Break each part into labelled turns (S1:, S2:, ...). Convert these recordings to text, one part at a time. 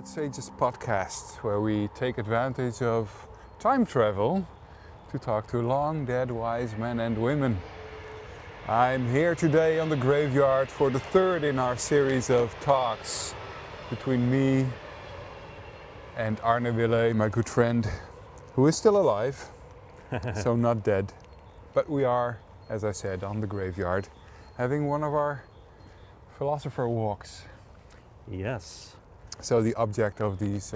S1: Undead Sages podcast, where we take advantage of time travel to talk to long dead wise men and women. I'm here today on the graveyard for the third in our series of talks between me and Arne Willee, my good friend, who is still alive, so not dead. But we are, as I said, on the graveyard, having one of our philosopher walks.
S2: Yes.
S1: So the object of these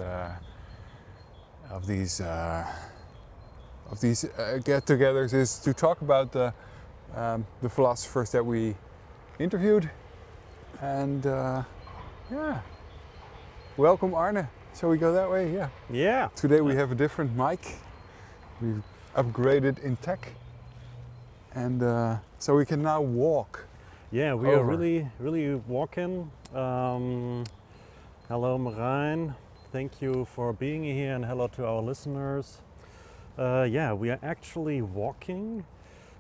S1: get-togethers is to talk about the philosophers that we interviewed, and welcome Arne. Shall we go that way? Yeah.
S2: Yeah.
S1: Today we have a different mic. We've upgraded in tech, and so we can now walk.
S2: Yeah, we
S1: over.
S2: are really walking. Hello Merijn, thank you for being here, and hello to our listeners. Yeah, we are actually walking.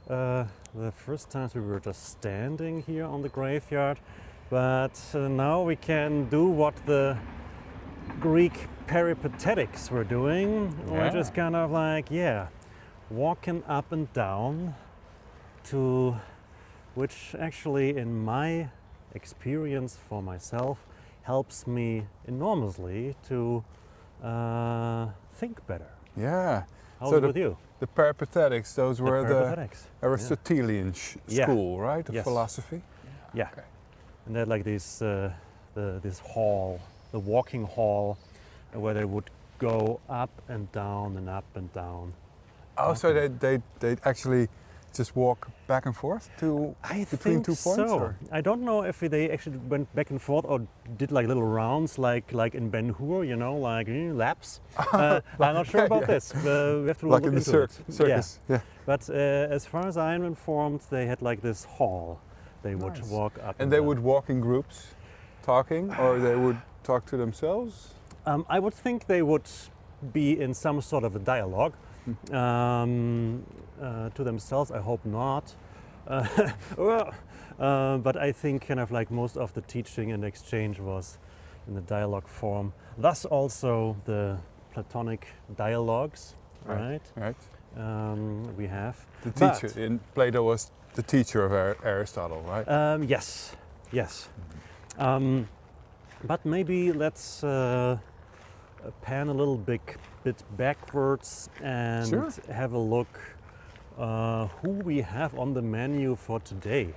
S2: The first times we were just standing here on the graveyard, but now we can do what the Greek peripatetics were doing.
S1: Yeah.
S2: We're just kind of like, walking up and down to, which actually in my experience for myself helps me enormously to think better.
S1: Yeah.
S2: How's
S1: So
S2: it with you?
S1: The peripatetics, those were the
S2: Peripatetics.
S1: Aristotelian school, right? Of
S2: Yes.
S1: philosophy.
S2: Yeah.
S1: Okay.
S2: And they had like this hall, the walking hall, where they would go up and down and up and down.
S1: Oh, so they actually just walk back and forth between 2 points?
S2: So.
S1: Or?
S2: I don't know if they actually went back and forth or did like little rounds like in Ben Hur, like laps. I'm not sure about this. We have to
S1: like
S2: look
S1: in the
S2: into it.
S1: circus. Yeah.
S2: But as far as I'm informed, they had like this hall. They would
S1: Nice.
S2: walk up.
S1: And they
S2: down.
S1: would walk in groups, talking, or they would talk to themselves?
S2: I would think they would be in some sort of a dialogue to themselves. I hope not. But I think kind of like most of the teaching and exchange was in the dialogue form. Thus also the Platonic dialogues, right?
S1: Right.
S2: We have.
S1: The teacher in Plato was the teacher of Aristotle, right?
S2: Yes. But maybe let's pan a little bit backwards and
S1: Sure.
S2: have a look who we have on the menu for today.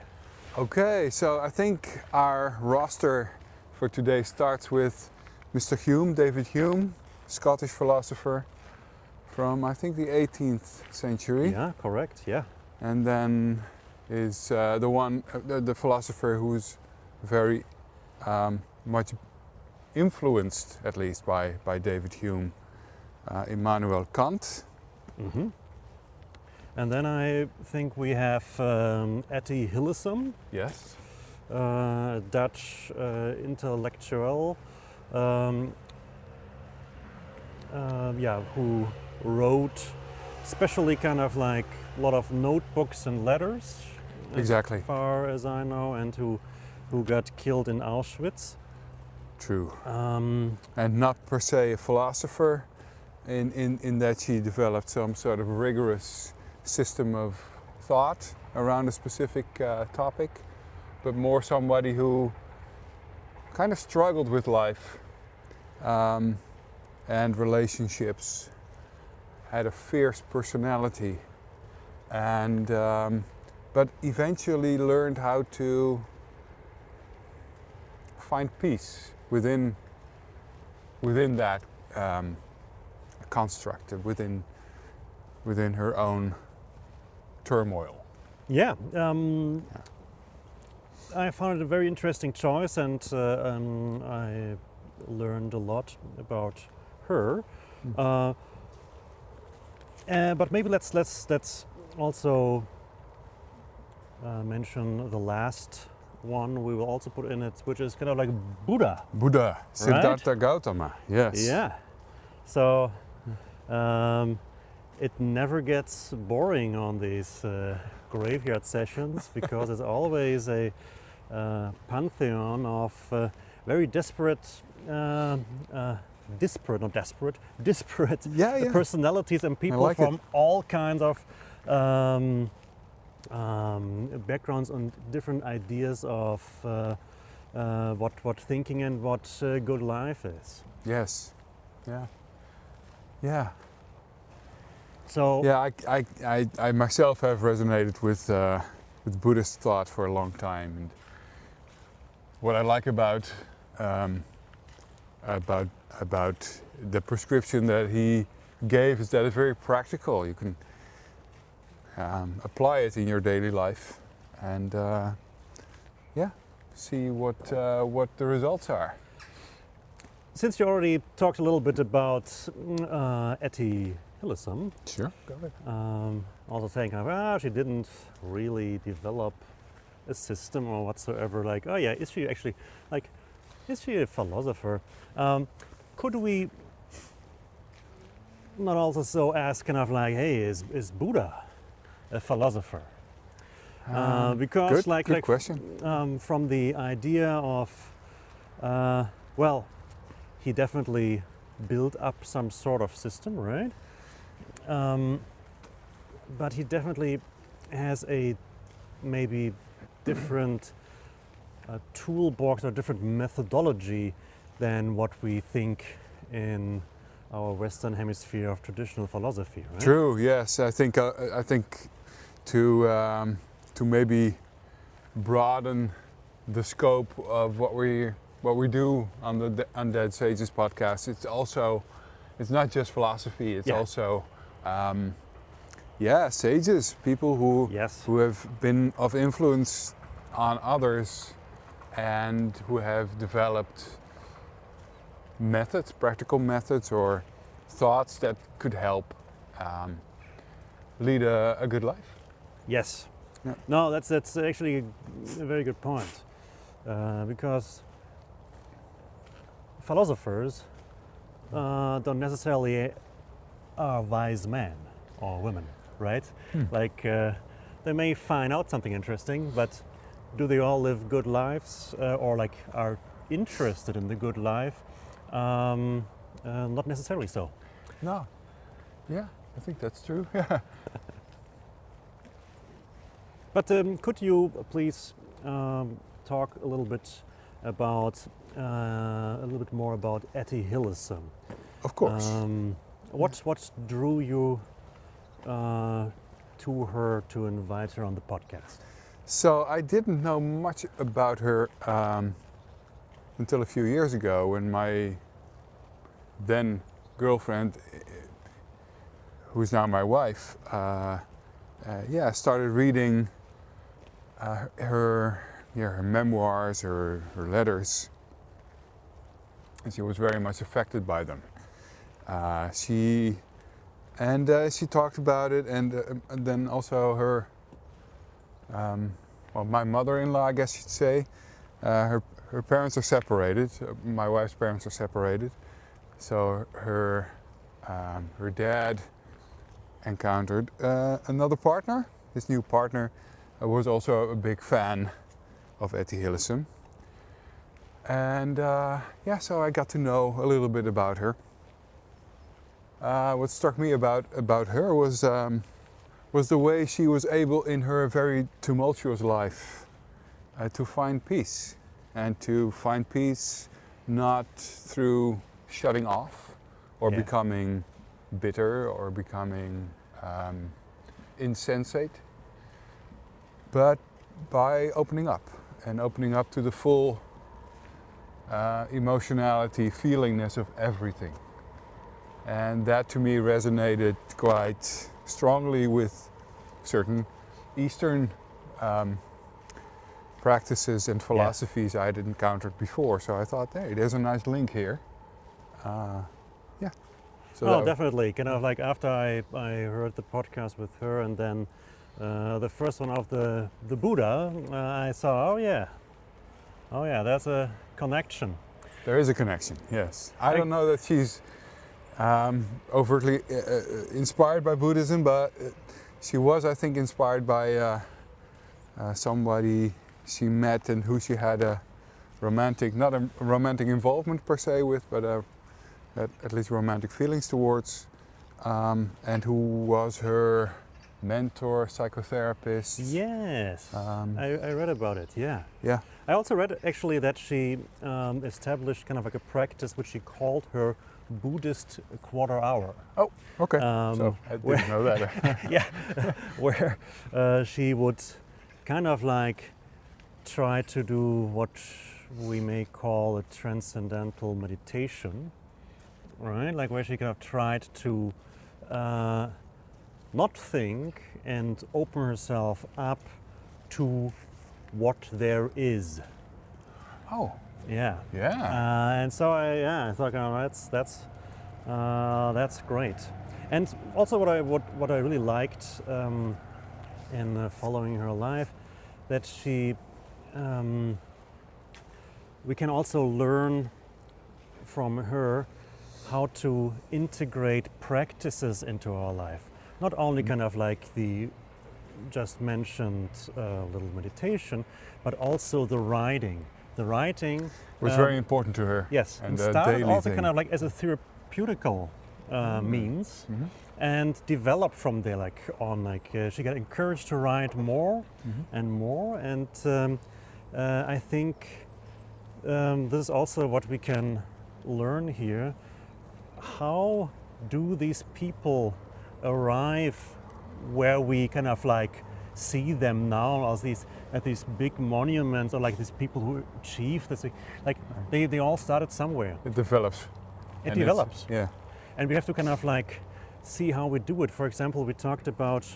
S1: Okay, so I think our roster for today starts with Mr. Hume, David Hume, Scottish philosopher from I think the 18th century.
S2: Yeah, correct. Yeah.
S1: And then is the philosopher who's very much influenced, at least by David Hume, Immanuel Kant.
S2: Mm-hmm. And then I think we have Etty Hillesum,
S1: Yes.
S2: Dutch intellectual, who wrote especially kind of like a lot of notebooks and letters.
S1: Exactly.
S2: As far as I know, and who got killed in Auschwitz.
S1: True. And not per se a philosopher, in that she developed some sort of rigorous system of thought around a specific topic, but more somebody who kind of struggled with life and relationships, had a fierce personality, and but eventually learned how to find peace within that construct, within her own turmoil.
S2: Yeah, I found it a very interesting choice, and I learned a lot about her. But maybe let's also mention the last one we will also put in it, which is kind of like Buddha.
S1: Buddha, Siddhartha Gautama. Yes.
S2: Yeah. So it never gets boring on these graveyard sessions because it's always a pantheon of very desperate disparate
S1: Yeah.
S2: personalities and people
S1: like
S2: from
S1: it.
S2: all kinds of backgrounds and different ideas of what thinking and what good life is.
S1: Yes. Yeah.
S2: So
S1: Yeah, I myself have resonated with Buddhist thought for a long time, and what I like about the prescription that he gave is that it's very practical. You can apply it in your daily life, and see what the results are.
S2: since you already talked a little bit about Hillism,
S1: Sure, go ahead.
S2: also saying she didn't really develop a system or whatsoever. Like, oh yeah, is she actually is she a philosopher? Could we not also ask kind of like, hey, is Buddha a philosopher? Because
S1: good question.
S2: From the idea of he definitely built up some sort of system, right? But he definitely has a maybe different toolbox or different methodology than what we think in our Western Hemisphere of traditional philosophy, right?
S1: True. Yes, I think to maybe broaden the scope of what we do on the Undead Sages podcast. It's not just philosophy. It's also sages, people who have been of influence on others and who have developed methods, practical methods or thoughts that could help lead a good life.
S2: Yes.
S1: Yeah.
S2: No, that's actually a very good point, because philosophers don't necessarily are wise men or women, right? Like they may find out something interesting, but do they all live good lives or like are interested in the good life? Not necessarily so.
S1: No. Yeah, I think that's true. Yeah.
S2: But could you please talk a little bit more about Hillism?
S1: Of course.
S2: What drew you to her to invite her on the podcast?
S1: So I didn't know much about her until a few years ago when my then girlfriend, who's now my wife, started reading her memoirs, her letters, and she was very much affected by them. She talked about it, and then also her, my mother-in-law, I guess you'd say. Her parents are separated. My wife's parents are separated, so her dad encountered another partner. His new partner was also a big fan of Hillism. And so I got to know a little bit about her. What struck me about her was the way she was able in her very tumultuous life to find peace. And to find peace not through shutting off or becoming bitter or becoming insensate, but by opening up to the full emotionality, feelingness of everything. And that to me resonated quite strongly with certain Eastern practices and philosophies I had encountered before. So I thought, hey, there's a nice link here. So
S2: definitely. Kind of like after I heard the podcast with her, and then the first one of the Buddha, I saw, oh yeah, there's a connection.
S1: There is a connection, yes. I don't know that she's overtly inspired by Buddhism, but she was, I think, inspired by somebody she met and who she had a romantic, not a romantic involvement per se with, but at least romantic feelings towards, and who was her mentor, psychotherapist.
S2: Yes, I read about it, yeah.
S1: Yeah.
S2: I also read actually that she established kind of like a practice which she called her Buddhist quarter hour.
S1: Oh, okay.
S2: Um,
S1: So I didn't know that.
S2: Yeah, where she would kind of like try to do what we may call a transcendental meditation, right? Like where she kind of tried to not think and open herself up to what there is.
S1: Oh,
S2: Yeah.
S1: yeah.
S2: And so I thought, oh, that's great. And also, what I really liked in following her life, that she we can also learn from her how to integrate practices into our life. Not only kind of like the just mentioned little meditation, but also the writing. The writing
S1: Was very important to her.
S2: yes,
S1: And
S2: and
S1: the
S2: started
S1: daily
S2: also
S1: thing.
S2: kind of like as a therapeutical means, and developed from there. Like on, like she got encouraged to write more and more, and I think this is also what we can learn here. How do these people arrive where we kind of like see them now as these at these big monuments, or like these people who achieve this? Like they all started somewhere.
S1: It develops.
S2: It
S1: And
S2: develops.
S1: Yeah.
S2: And we have to kind of like see how we do it. For example, we talked about,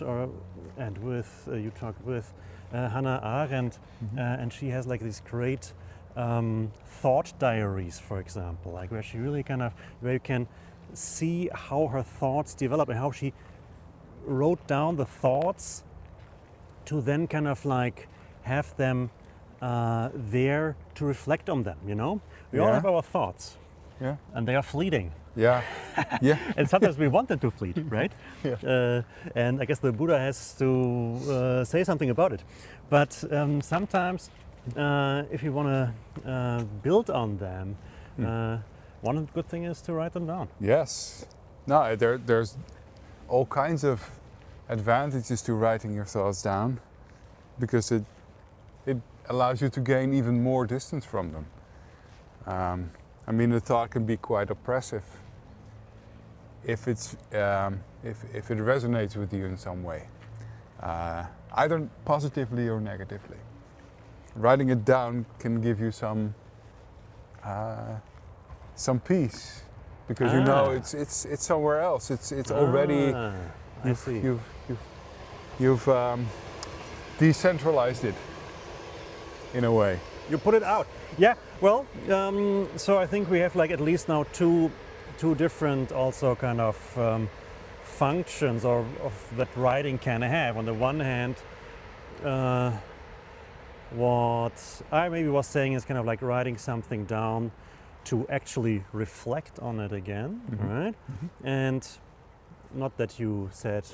S2: and with you talked with Hannah Arendt, and she has like these great thought diaries, for example, like where she really kind of, where you can see how her thoughts develop and how she wrote down the thoughts to then kind of like have them there to reflect on them, you know? We all
S1: Yeah.
S2: have our thoughts,
S1: Yeah.
S2: and they are fleeting.
S1: Yeah. Yeah.
S2: And sometimes we want them to fleet, right?
S1: Yeah.
S2: And I guess the Buddha has to say something about it. But sometimes, if you want to build on them, one good thing is to write them down.
S1: Yes. No, there's all kinds of advantages to writing your thoughts down, because it allows you to gain even more distance from them. I mean, the thought can be quite oppressive if it's if it resonates with you in some way, either positively or negatively. Writing it down can give you some peace, because you know it's somewhere else. It's already
S2: I see.
S1: you've decentralized it in a way.
S2: You put it out. Yeah. Well, so I think we have like at least now two different also kind of functions of that writing can have. On the one hand, what I maybe was saying is kind of like writing something down to actually reflect on it again, right? And not that you said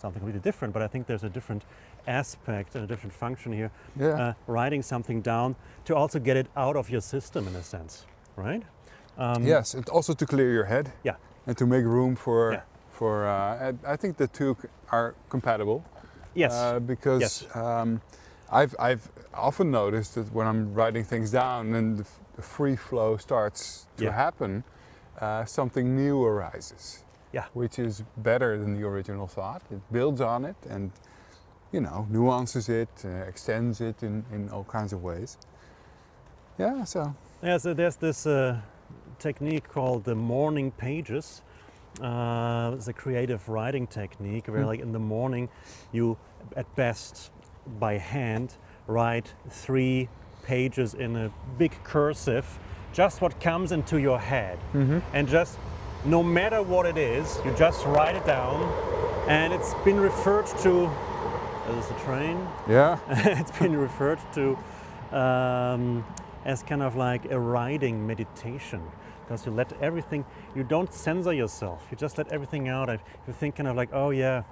S2: something really different, but I think there's a different aspect and a different function here.
S1: Yeah.
S2: Writing something down to also get it out of your system in a sense, right?
S1: Yes, and also to clear your head.
S2: Yeah.
S1: And to make room for
S2: Yeah.
S1: I think the two are compatible.
S2: Yes.
S1: Because
S2: Yes.
S1: I've often noticed that when I'm writing things down and the free flow starts to happen, something new arises.
S2: Yeah.
S1: Which is better than the original thought. It builds on it and, you know, nuances it, extends it in all kinds of ways. Yeah, so.
S2: Yeah, so there's this technique called the morning pages. It's a creative writing technique where like in the morning you at best by hand write 3 pages in a big cursive, just what comes into your head. And just no matter what it is, you just write it down, and it's been referred to, there's the train,
S1: Yeah.
S2: it's been referred to as kind of like a writing meditation, because you let everything, you don't censor yourself, you just let everything out. You think kind of like, oh yeah,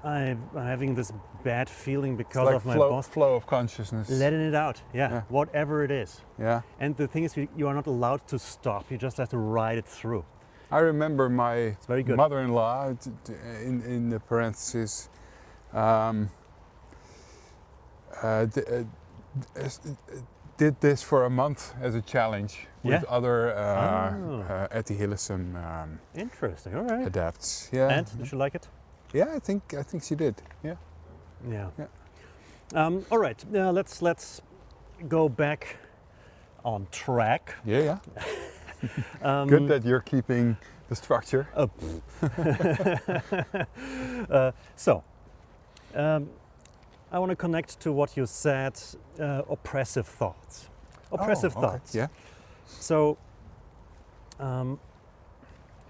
S2: I'm having this bad feeling
S1: It's
S2: because
S1: like
S2: of my boss.
S1: flow of consciousness.
S2: Letting it out,
S1: Yeah.
S2: whatever it is.
S1: Yeah.
S2: And the thing is, you are not allowed to stop. You just have to ride it through.
S1: I remember my
S2: very good.
S1: mother-in-law, in the parentheses, did this for a month as a challenge with other Etty-Hillesum
S2: Interesting. All right.
S1: adepts. Yeah.
S2: And did you like it?
S1: Yeah, I think she did. Yeah.
S2: Yeah.
S1: Yeah.
S2: All right. Let's go back on track.
S1: Yeah. Good that you're keeping the structure.
S2: I want to connect to what you said, oppressive thoughts. Oppressive thoughts.
S1: Yeah.
S2: So,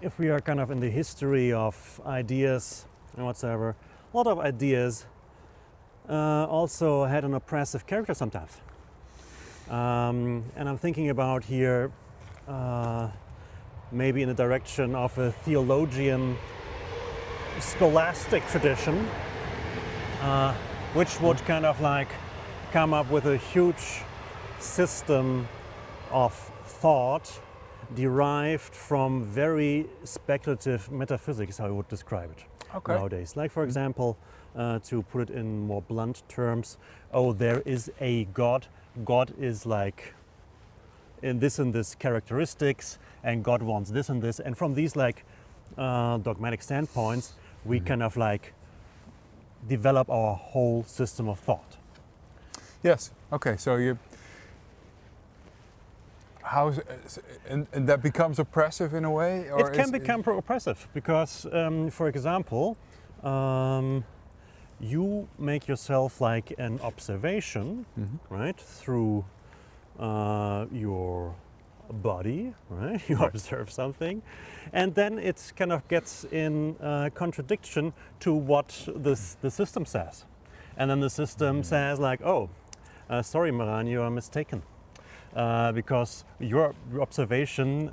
S2: if we are kind of in the history of ideas and whatsoever, a lot of ideas also had an oppressive character sometimes. And I'm thinking about here maybe in the direction of a theologian scholastic tradition, which would kind of like come up with a huge system of thought derived from very speculative metaphysics, how I would describe it nowadays. Like, for example, to put it in more blunt terms, there is a God. God is like in this and this characteristics, and God wants this and this. And from these like dogmatic standpoints, we kind of like develop our whole system of thought.
S1: Yes. Okay. So and that becomes oppressive in a way, or
S2: it can become oppressive because, for example, you make yourself like an observation, right, through your body, right? You observe something, and then it kind of gets in contradiction to what the system says, and then the system says like, sorry, Merijn, you are mistaken, because your observation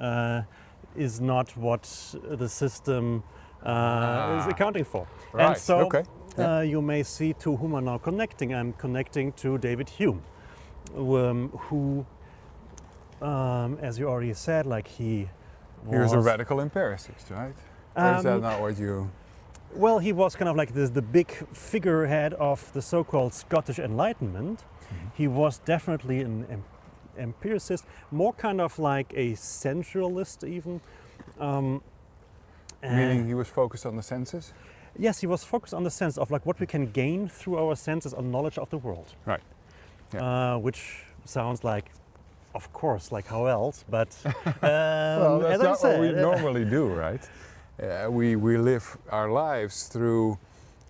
S2: is not what the system is accounting for.
S1: Right.
S2: And so
S1: you
S2: you may see to whom I'm now connecting. I'm connecting to David Hume, who, as you already said, like he
S1: was a radical empiricist, right? Or is that not what you...
S2: Well, he was kind of like the big figurehead of the so-called Scottish Enlightenment. He was definitely an empiricist, more kind of like a sensualist even.
S1: Meaning he was focused on the senses?
S2: Yes, he was focused on the sense of like what we can gain through our senses on knowledge of the world.
S1: Right.
S2: Which sounds like, of course, like how else, but
S1: well, that's
S2: as
S1: not
S2: I said,
S1: what we normally do, right? We live our lives through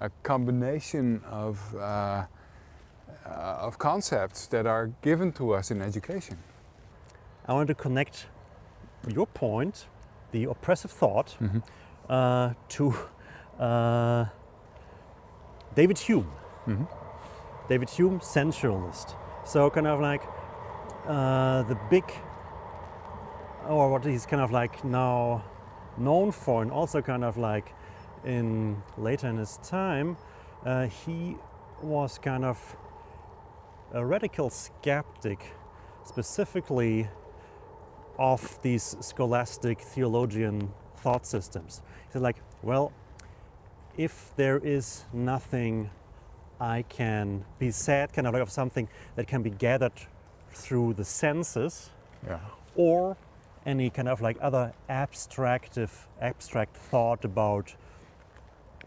S1: a combination of concepts that are given to us in education.
S2: I want to connect your point, the oppressive thought, to David Hume. David Hume, sensualist. So kind of like the big, or what he's kind of like now known for, and also kind of like later in his time, he was kind of a radical skeptic, specifically of these scholastic theologian thought systems. He said like, well, if there is nothing I can be said, kind of like of something that can be gathered through the senses, or any kind of like other abstract thought about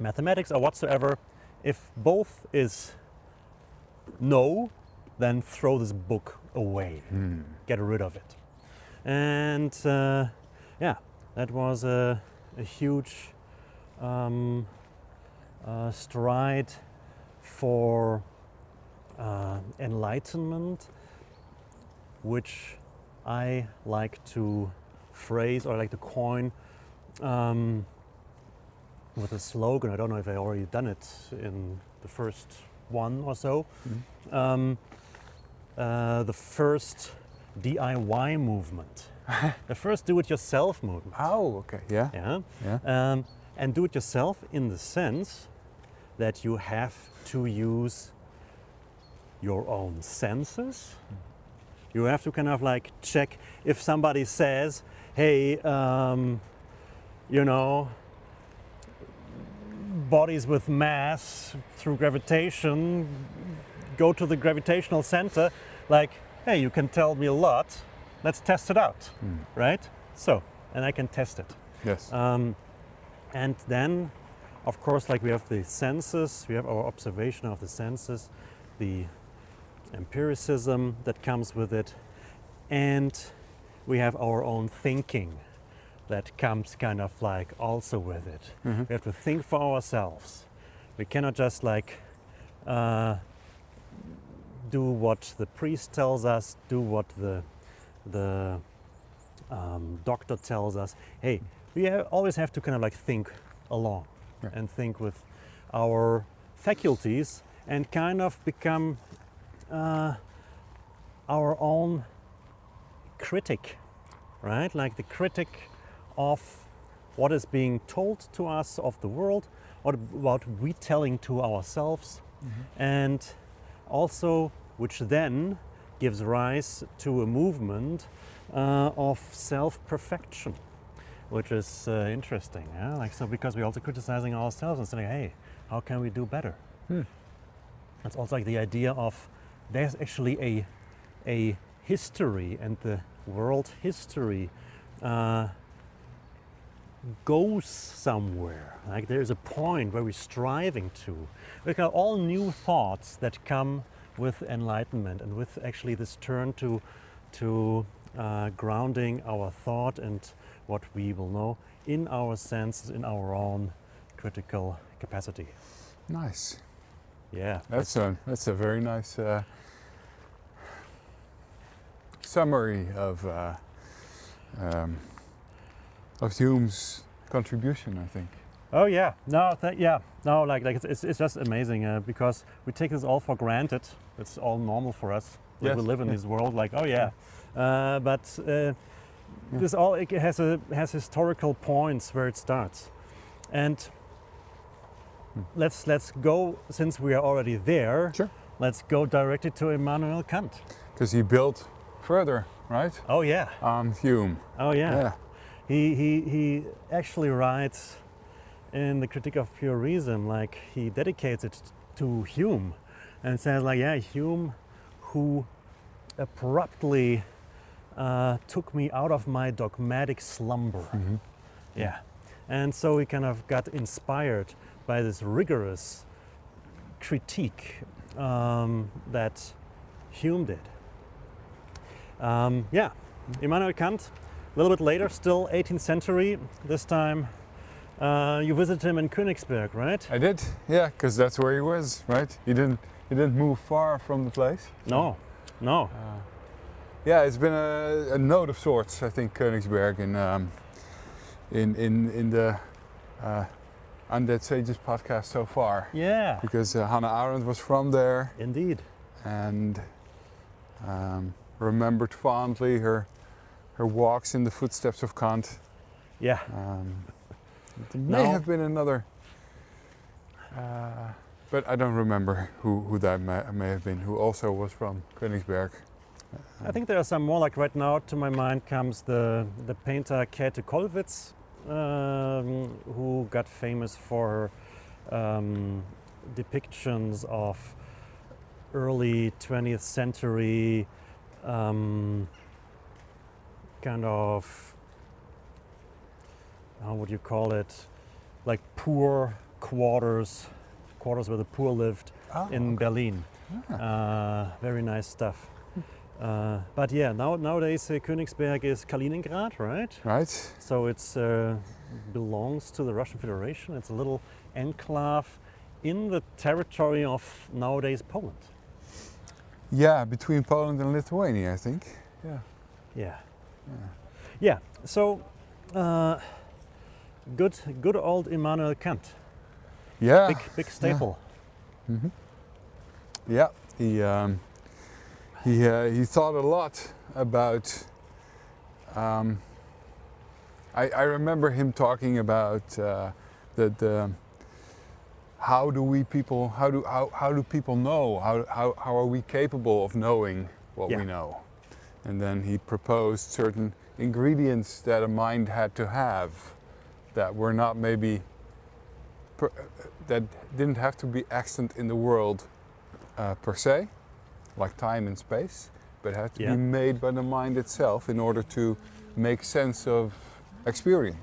S2: mathematics or whatsoever, if both is no, then throw this book away, get rid of it. And that was a huge stride for enlightenment, which I like to phrase or like to coin with a slogan. I don't know if I already done it in the first one or so. The first DIY movement, the first do-it-yourself movement.
S1: Oh, okay, yeah.
S2: And do-it-yourself in the sense that you have to use your own senses. You have to kind of like check if somebody says, hey, you know, bodies with mass through gravitation go to the gravitational center, like, hey, you can tell me a lot, let's test it out, right? So, and I can test it.
S1: Yes.
S2: And then, of course, like we have the senses, we have our observation of the senses, the empiricism that comes with it, and we have our own thinking that comes kind of like also with it. We have to think for ourselves. We cannot just like do what the priest tells us, do what the doctor tells us. Hey, we always have to kind of like think along and think with our faculties and kind of become our own critic, right? Like the critic of what is being told to us of the world, what we telling to ourselves, and also which then gives rise to a movement of self-perfection, which is interesting. Yeah? Like so, because we're also criticizing ourselves and saying, hey, how can we do better? It's also like the idea of there's actually a history, and the world history goes somewhere. Like there's a point where we're striving to. We got all new thoughts that come with enlightenment and with actually this turn to grounding our thought and what we will know in our senses, in our own critical capacity.
S1: Nice.
S2: Yeah.
S1: That's a very nice summary of Hume's contribution, I think.
S2: Oh yeah, no, like it's just amazing because we take this all for granted. It's all normal for us. Like
S1: Yes.
S2: we live in this world, like oh yeah, but this all it has historical points where it starts, and let's go, since we are already there.
S1: Sure.
S2: Let's go directly to Immanuel Kant.
S1: Because he built further, right?
S2: Oh yeah.
S1: On Hume.
S2: Oh yeah.
S1: Yeah.
S2: He actually writes in the Critique of Pure Reason, like he dedicates it to Hume and says like, yeah, Hume who abruptly took me out of my dogmatic slumber. Yeah. And so he kind of got inspired by this rigorous critique that Hume did. Yeah, Immanuel Kant, a little bit later, still 18th century. This time you visited him in Königsberg, right?
S1: I did, yeah, because that's where he was, right? He didn't move far from the place.
S2: No.
S1: Yeah, it's been a note of sorts, I think, Königsberg in the Undead Sages podcast so far.
S2: Yeah.
S1: Because Hannah Arendt was from there.
S2: Indeed.
S1: And remembered fondly her walks in the footsteps of Kant.
S2: Yeah.
S1: There may have been another, but I don't remember who that may have been, who also was from Königsberg.
S2: I think there are some more, like right now to my mind comes the painter Käthe Kollwitz, who got famous for depictions of early 20th century kind of, how would you call it, like poor quarters where the poor lived in Berlin. Very nice stuff. But yeah, nowadays Königsberg is Kaliningrad, right?
S1: Right.
S2: So it's belongs to the Russian Federation. It's a little enclave in the territory of nowadays Poland.
S1: Yeah, between Poland and Lithuania, I think.
S2: Yeah. So good old Immanuel Kant.
S1: Yeah.
S2: Big staple.
S1: Yeah. He thought a lot about. I remember him talking about the how do people know? How are we capable of knowing what we know? And then he proposed certain ingredients that a mind had to have that were not maybe that didn't have to be extant in the world per se, like time and space, but had to be made by the mind itself in order to make sense of experience.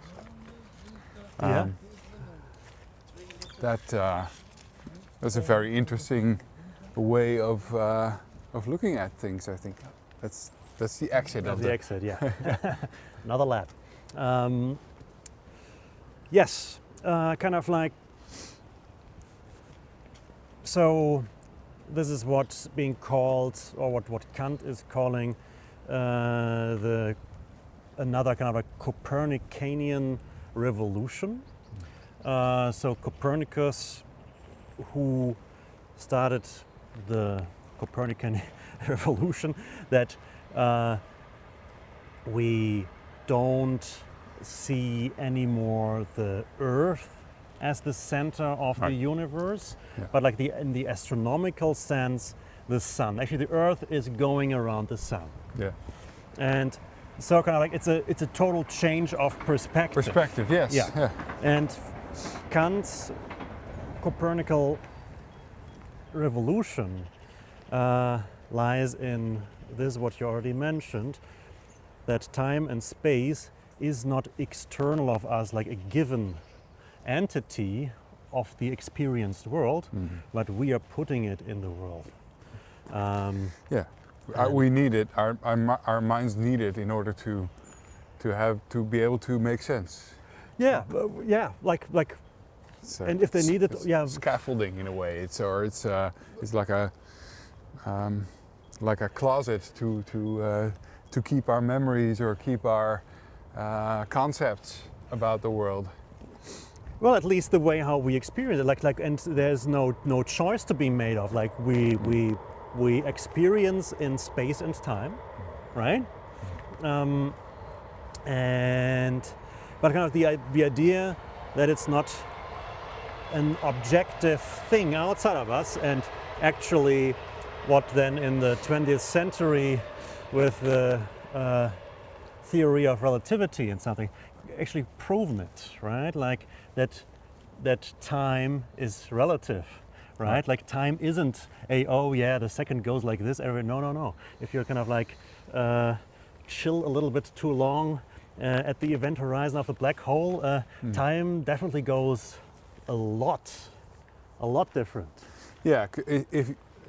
S1: That's a very interesting way of looking at things. I think that's the exit
S2: That's
S1: of
S2: the exit. Yeah, another lab. Yes, kind of like. So, this is what's being called, or what Kant is calling, another kind of a Copernican revolution. So Copernicus, who started the Copernican revolution, that we don't see anymore the Earth as the center of the universe, but like in the astronomical sense, the sun. Actually, the Earth is going around the sun.
S1: Yeah.
S2: And so kind of like it's a total change of perspective.
S1: Perspective, yes.
S2: Yeah. And Kant's Copernican revolution lies in this, what you already mentioned, that time and space is not external of us, like a given entity of the experienced world, but we are putting it in the world.
S1: We need it. Our minds need it in order to be able to make sense.
S2: Like.
S1: So
S2: and if they need it,
S1: scaffolding in a way. It's like a closet to keep our memories or keep our concepts about the world.
S2: Well, at least the way how we experience it, and there's no choice to be made of. Like we experience in space and time, right? But kind of the idea that it's not an objective thing outside of us, and actually, what then in the 20th century with the theory of relativity and something, actually proven it, right? Like that time is relative, right? Like time isn't the second goes like this every. No. If you're kind of like chill a little bit too long at the event horizon of the black hole, time definitely goes a lot different.
S1: Yeah.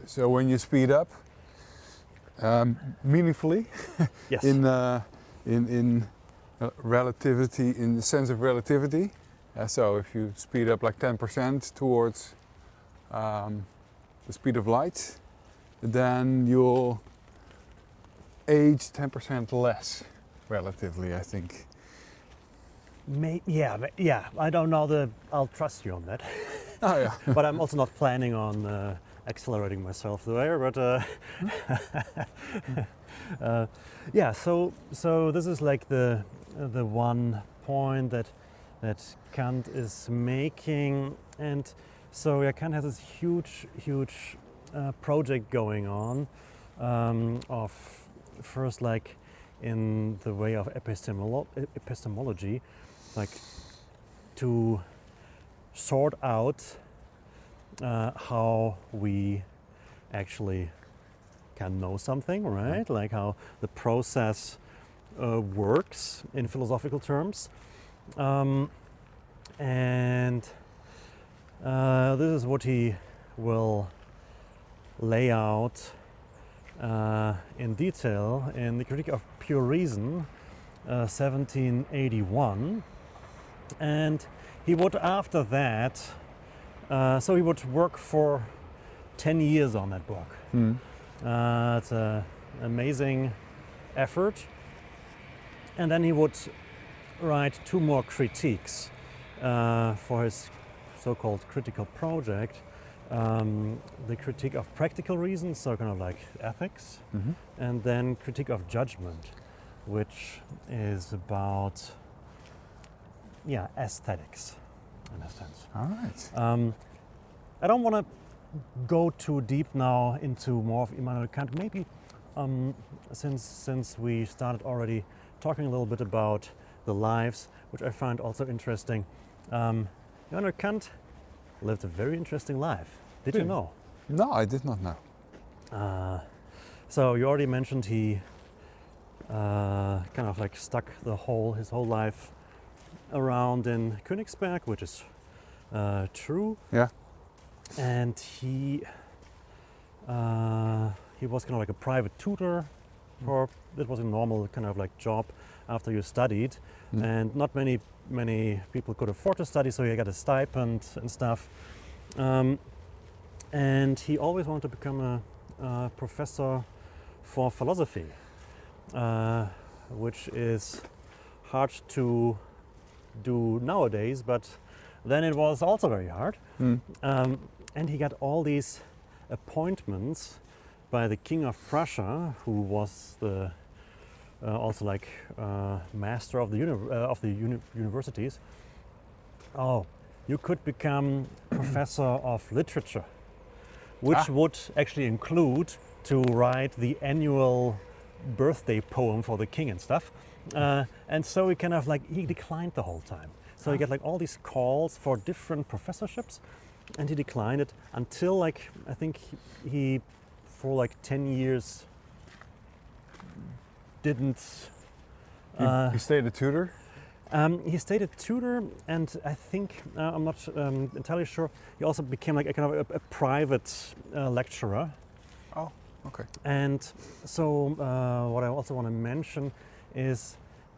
S1: So when you speed up meaningfully,
S2: yes.
S1: in relativity, in the sense of relativity. So if you speed up like 10% towards the speed of light, then you'll age 10% less, relatively, I think.
S2: I don't know I'll trust you on that.
S1: Oh yeah.
S2: But I'm also not planning on accelerating myself there. But so this is like the one point that Kant is making, and so Kant has this huge project going on of first, like in the way of epistemology, like to sort out how we actually can know something, right? Like how the process works in philosophical terms. And this is what he will lay out in detail in the Critique of Pure Reason, 1781. And he would, after that, so he would work for 10 years on that book. It's an amazing effort. And then he would write 2 more critiques for his so-called critical project. The Critique of Practical Reason, so kind of like ethics, and then Critique of Judgment, which is about aesthetics in a sense.
S1: All right.
S2: I don't want to go too deep now into more of Immanuel Kant. Maybe since we started already talking a little bit about the lives, which I find also interesting. Immanuel Kant lived a very interesting life. Did you know?
S1: No, I did not know.
S2: So you already mentioned he kind of like stuck his whole life around in Königsberg, which is true.
S1: Yeah.
S2: And he was kind of like a private tutor for, it was a normal kind of like job after you studied, and not many people could afford to study, so he got a stipend and stuff. And he always wanted to become a professor for philosophy, which is hard to do nowadays, but then it was also very hard. And he got all these appointments by the King of Prussia, who was the also like master of the universities. Oh, you could become professor of literature, which would actually include to write the annual birthday poem for the king and stuff. And so he kind of like, he declined the whole time. So he got like all these calls for different professorships, and he declined it until like, I think he for like 10 years didn't.
S1: He stayed a tutor?
S2: He stayed a tutor, and I think, I'm not entirely sure, he also became like a kind of a private lecturer.
S1: Oh, okay.
S2: And so what I also want to mention is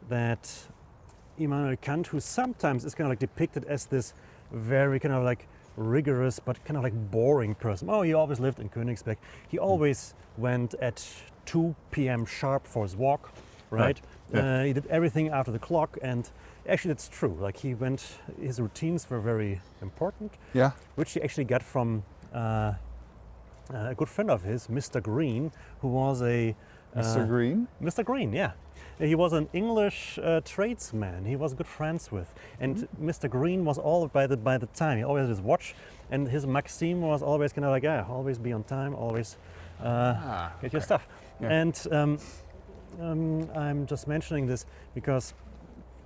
S2: that Immanuel Kant, who sometimes is kind of like depicted as this very kind of like rigorous but kind of like boring person. Oh, he always lived in Königsberg. He always went at 2 p.m. sharp for his walk, right?
S1: Yeah.
S2: He did everything after the clock, and actually that's true. Like his routines were very important.
S1: Yeah.
S2: Which he actually got from a good friend of his, Mr. Green, who was a
S1: Mr. Green?
S2: Mr. Green, yeah. He was an English tradesman he was good friends with. And Mr. Green was all by the time. He always had his watch, and his maxim was always kind of like, always be on time, always get your stuff.
S1: Yeah.
S2: And I'm just mentioning this because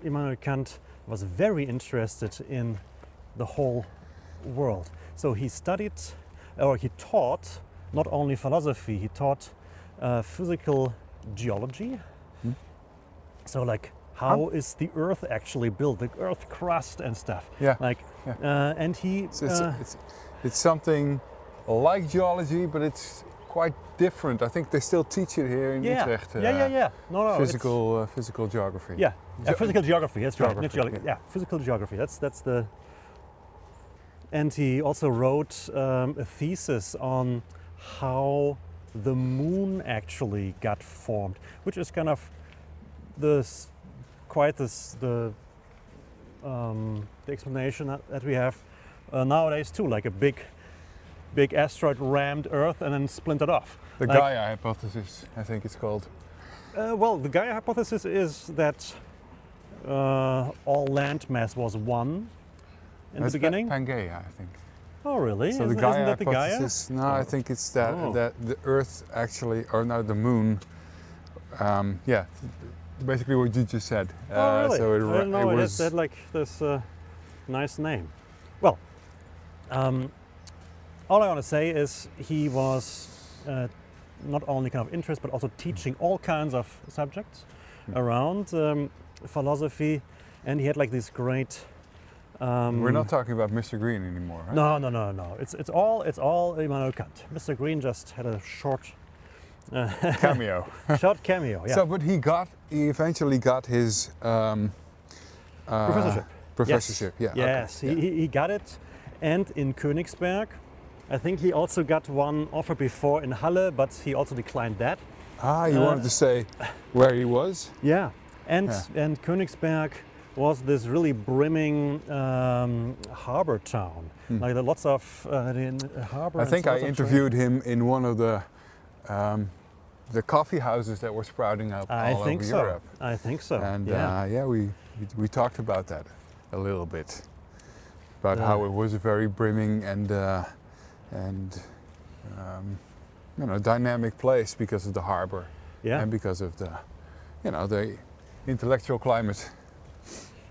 S2: Immanuel Kant was very interested in the whole world. So he studied, or he taught, not only philosophy, he taught physical geology. So like, how is the Earth actually built, the Earth crust and stuff.
S1: Yeah.
S2: Like, and he.
S1: It's something like geology, but it's quite different. I think they still teach it here in Utrecht.
S2: Yeah. No.
S1: Physical geography.
S2: Yeah. Physical geography. That's right. Not
S1: Geography,
S2: geology. Yeah. Physical geography. That's the. And he also wrote a thesis on how the moon actually got formed, which is kind of the explanation that we have nowadays too, like a big asteroid rammed Earth and then splintered off.
S1: The Gaia hypothesis, I think it's called.
S2: Well, the Gaia hypothesis is that all landmass was one in the beginning.
S1: Pangaea, I think.
S2: Oh, really?
S1: So
S2: isn't
S1: the Gaia
S2: that the Gaia?
S1: hypothesis? No, I think it's that the Earth actually, or no, the Moon. Basically what you just said.
S2: Oh, really?
S1: So
S2: I didn't know
S1: it
S2: it
S1: was
S2: had like this nice name. Well, all I want to say is he was not only kind of interested, but also teaching all kinds of subjects around philosophy, and he had like this great.
S1: We're not talking about Mr. Green anymore, right?
S2: No. It's all Immanuel Kant. Mr. Green just had a short
S1: Cameo.
S2: short cameo. Yeah.
S1: So, but he eventually got his
S2: Professorship.
S1: Professorship.
S2: Yes.
S1: Yeah.
S2: Yes.
S1: Okay.
S2: He got it, and in Königsberg, I think he also got one offer before in Halle, but he also declined that.
S1: You wanted to say where he was?
S2: Yeah. And Königsberg was this really brimming harbor town. Like there are lots of harbor.
S1: I think I interviewed him in one of the coffee houses that were sprouting up all over Europe.
S2: I think so.
S1: And we talked about that a little bit, about how it was very brimming and and dynamic place because of the harbor
S2: Yeah.
S1: and because of the intellectual climate.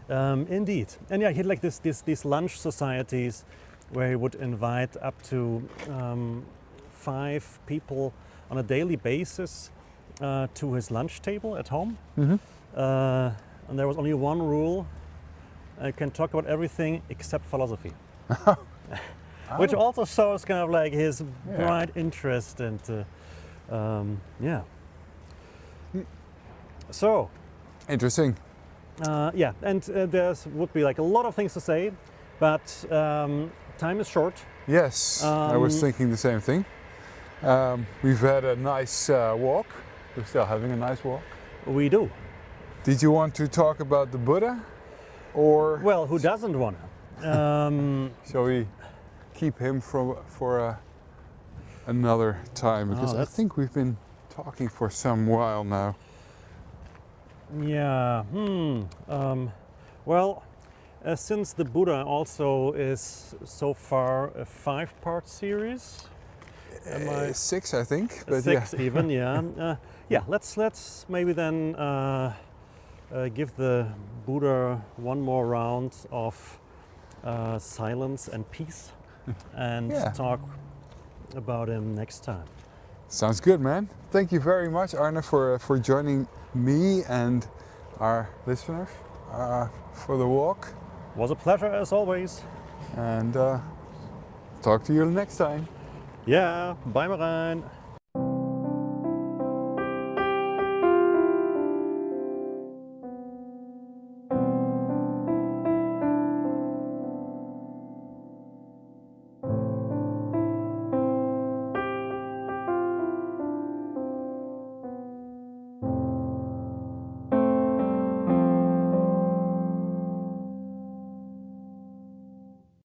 S2: Indeed. And yeah, he had like these lunch societies where he would invite up to 5 people on a daily basis to his lunch table at home.
S1: Mm-hmm.
S2: And there was only one rule: I can talk about everything except philosophy. Which also shows kind of like his bright interest and yeah. So
S1: Interesting.
S2: yeah, and there would be like a lot of things to say, but time is short.
S1: Yes, I was thinking the same thing. We've had a nice walk. We're still having a nice walk.
S2: We do.
S1: Did you want to talk about the Buddha, or
S2: Well, who doesn't want to?
S1: shall we keep him for another time? Because I
S2: that's-
S1: think we've been talking for some while now.
S2: Yeah. Well, since the Buddha also is so far a 5-part series, am I
S1: 6, I think. But
S2: 6
S1: yeah.
S2: even? Yeah. Yeah. Let's maybe then give the Buddha one more round of silence and peace, and
S1: Yeah.
S2: talk about him next time.
S1: Sounds good, man. Thank you very much, Arne, for joining me and our listeners for the walk.
S2: Was a pleasure as always.
S1: And talk to you next time.
S2: Yeah. Bye, Merijn.